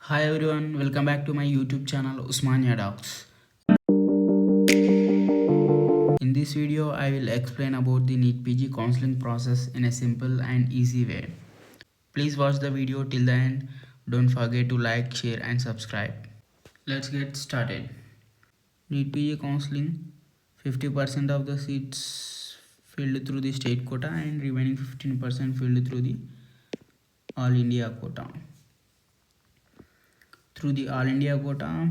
Hi everyone, welcome back to my YouTube channel Osmania Docs. In this video, I will explain about the NEET PG counseling process in a simple and easy way. Please watch the video till the end. Don't forget to like, share and subscribe. Let's get started. NEET PG counseling, 50% of the seats filled through the state quota and remaining 15% filled through the All India quota. Through the All India quota,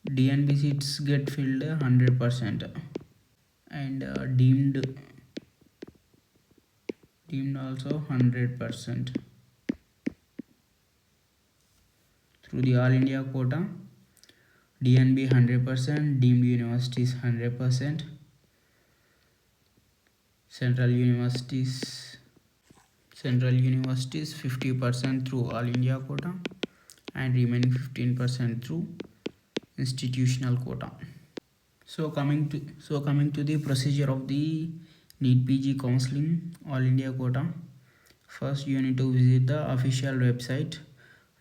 DNB seats get filled 100% and deemed also 100%. Through the All India quota, DNB 100%, deemed universities 100%, central universities 50% through All India quota and remaining 15% through institutional quota. So coming to the procedure of the NEET PG counseling All India quota. First, you need to visit the official website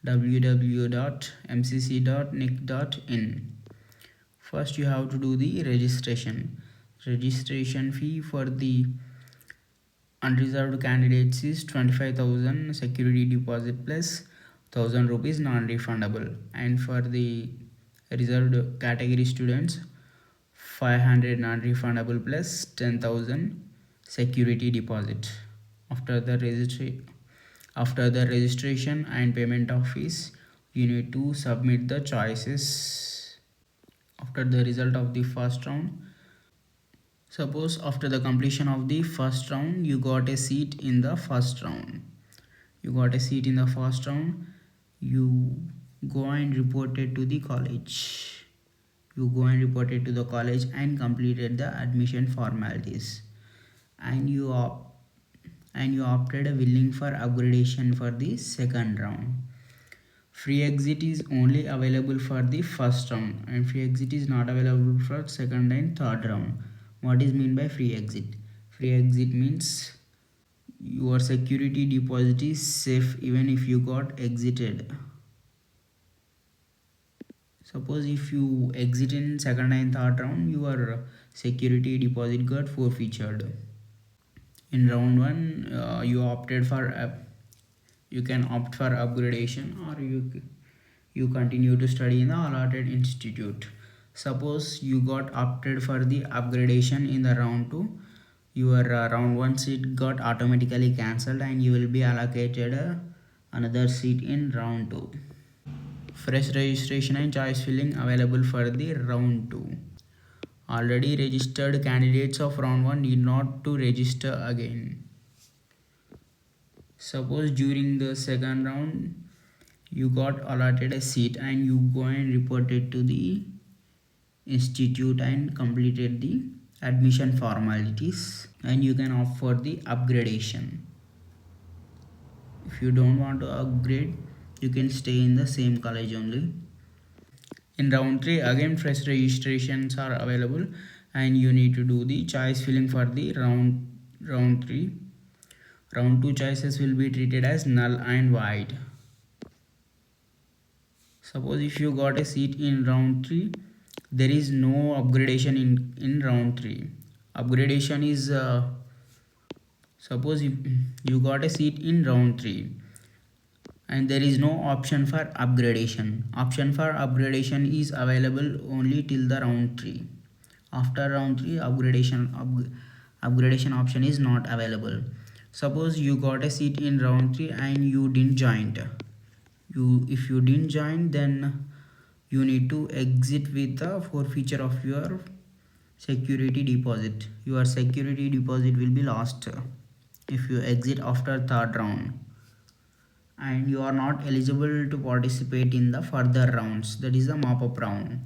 www.mcc.nic.in. First, you have to do the registration. Registration fee for the unreserved candidates is 25,000 security deposit plus 1,000 rupees non-refundable, and for the reserved category students 500 non-refundable plus 10,000 security deposit. After the registration and payment of fees, you need to submit the choices. After the result of the first round, suppose after the completion of the first round you got a seat in the first round, you go and report it to the college. And completed the admission formalities, and you opted a willing for upgradation for the second round. Free exit is only available for the first round and free exit is not available for second and third round. What is mean by free exit? Free exit means your security deposit is safe even if you got exited. Suppose if you exit in second and third round, your security deposit got forfeited. In round 1, you can opt for upgradation, or you continue to study in the allotted institute. Suppose you got opted for the upgradation in the round 2, your round 1 seat got automatically cancelled and you will be allocated another seat in round 2. Fresh registration and choice filling available for the round 2. Already registered candidates of round 1 need not to register again. Suppose during the second round you got allotted a seat and you go and report it to the institute and completed the admission formalities, and you can opt for the upgradation. If you don't want to upgrade, you can stay in the same college only. In round 3, again fresh registrations are available and you need to do the choice filling for the round 3. Round 2 choices will be treated as null and void. Suppose if you got a seat in round 3, there is no upgradation in round 3. Upgradation is suppose if you got a seat in round 3 and there is no option for upgradation. Option for upgradation is available only till the round 3. After round 3, upgradation option is not available. Suppose you got a seat in round 3 and you didn't join. If you didn't join, then you need to exit with the forfeiture of your security deposit. Your security deposit will be lost if you exit after third round, and you are not eligible to participate in the further rounds, that is the mop-up round.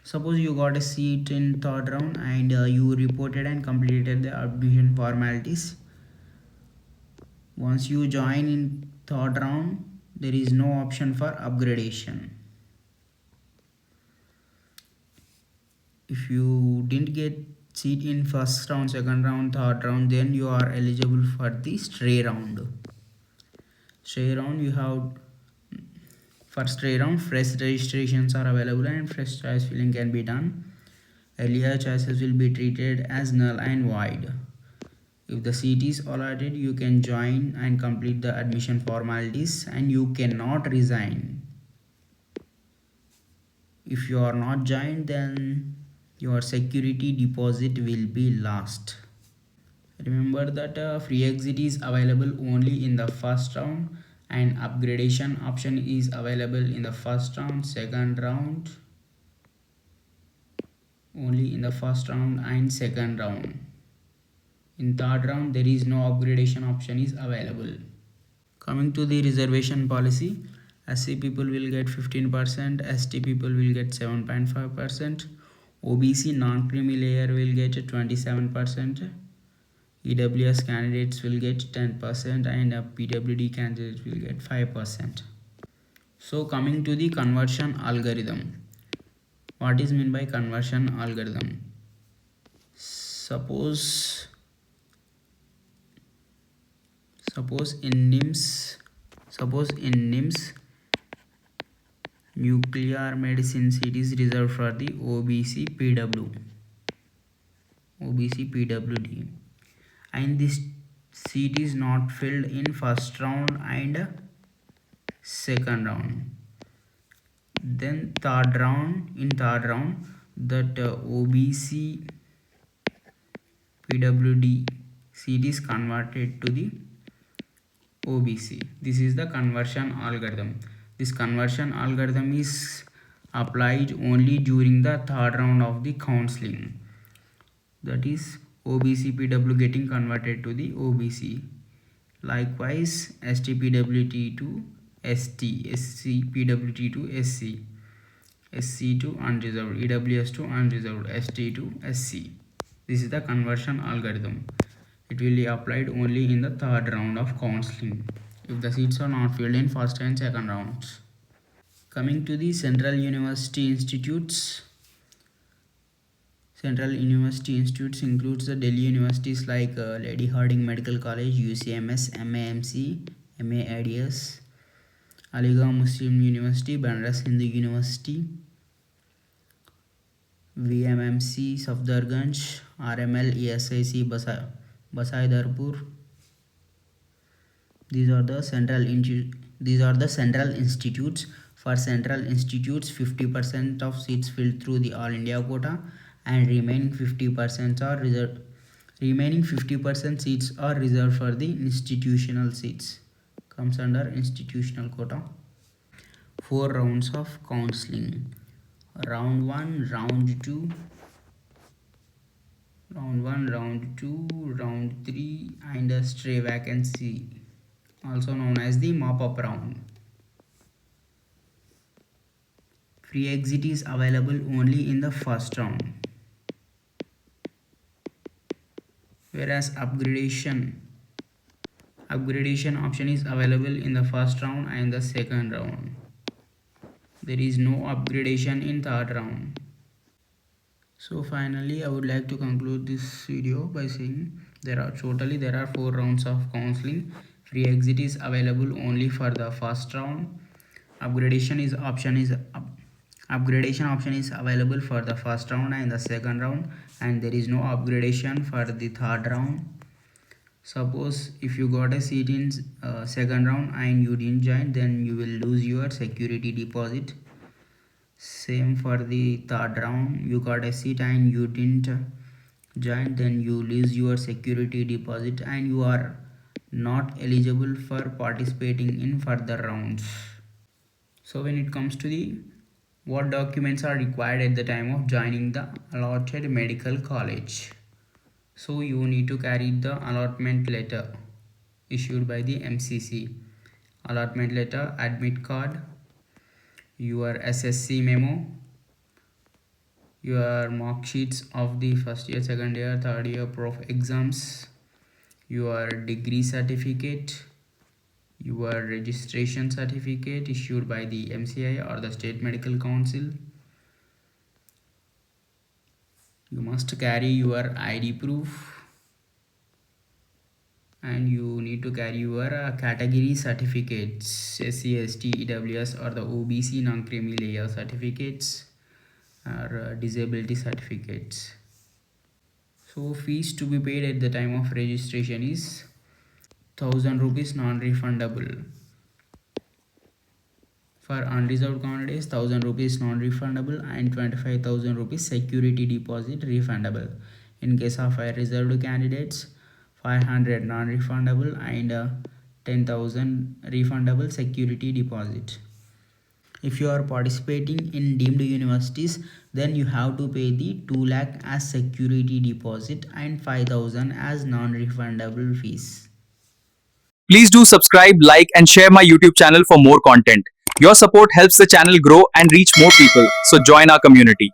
Suppose you got a seat in third round and you reported and completed the admission formalities. Once you join in third round, there is no option for upgradation. If you didn't get seat in first round, second round, third round, then you are eligible for the stray round. You have first try round, fresh registrations are available and fresh choice filling can be done. Earlier choices will be treated as null and void. If the seat is allotted, you can join and complete the admission formalities and you cannot resign. If you are not joined, then your security deposit will be lost. Remember that free exit is available only in the first round and upgradation option is available in the first round, second round, only in the first round and second round. In third round there is no upgradation option is available. Coming to the reservation policy, SC people will get 15%, ST people will get 7.5%, OBC non-creamy layer will get 27%, EWS candidates will get 10% and PWD candidates will get 5%. So coming to the conversion algorithm. What is meant by conversion algorithm? Suppose in NIMS nuclear medicine seat is reserved for the OBC PWD and this seat is not filled in first round and second round. Then third round that OBC PWD seat is converted to the OBC. This is the conversion algorithm. This conversion algorithm is applied only during the third round of the counseling. That is OBC PW getting converted to the OBC. Likewise, STPWT to ST, SCPWT to SC, SC to unreserved, EWS to unreserved, ST to SC. This is the conversion algorithm. It will be applied only in the third round of counseling if the seats are not filled in first and second rounds. Coming to the Central University Institutes. Central University Institutes includes the Delhi universities like Lady Hardinge Medical College, UCMS, MAMC, MAIDS, Aligarh Muslim University, Banaras Hindu University, VMMC, Safdarganj, RML, ESIC, Basaidarpur. These are the central institutes. For central institutes, 50% of seats filled through the All India quota, and remaining 50% are reserved. Remaining 50% seats are reserved for the institutional seats. Comes under institutional quota. 4 rounds of counseling. Round 1, round 2, round 3, and a stray vacancy, also known as the mop-up round. Free exit is available only in the first round, whereas upgradation option is available in the first round and the second round. There is no upgradation in third round. So finally, I would like to conclude this video by saying there are 4 rounds of counseling. Free exit is available only for the first round. Upgradation option is available for the first round and the second round, and there is no upgradation for the third round. Suppose if you got a seat in second round and you didn't join, then you will lose your security deposit. Same for the third round, you got a seat and you didn't join, then you lose your security deposit and you are not eligible for participating in further rounds. So when it comes to the what documents are required at the time of joining the allotted medical college, so you need to carry the allotment letter issued by the MCC, allotment letter, admit card, your SSC memo, your mark sheets of the first year, second year, third year prof exams, your degree certificate, your registration certificate issued by the MCI or the State Medical Council. You must carry your ID proof and you need to carry your category certificates, SC, ST, EWS, or the OBC non-creamy layer certificates, or disability certificates. So fees to be paid at the time of registration is 1000 rupees non-refundable. For unreserved candidates, 1000 rupees non-refundable and 25,000 rupees security deposit refundable. In case of reserved candidates, 500 non-refundable and 10,000 refundable security deposit. If you are participating in deemed universities, then you have to pay the 2 lakh as security deposit and 5,000 as non-refundable fees. Please do subscribe, like, and share my YouTube channel for more content. Your support helps the channel grow and reach more people. So join our community.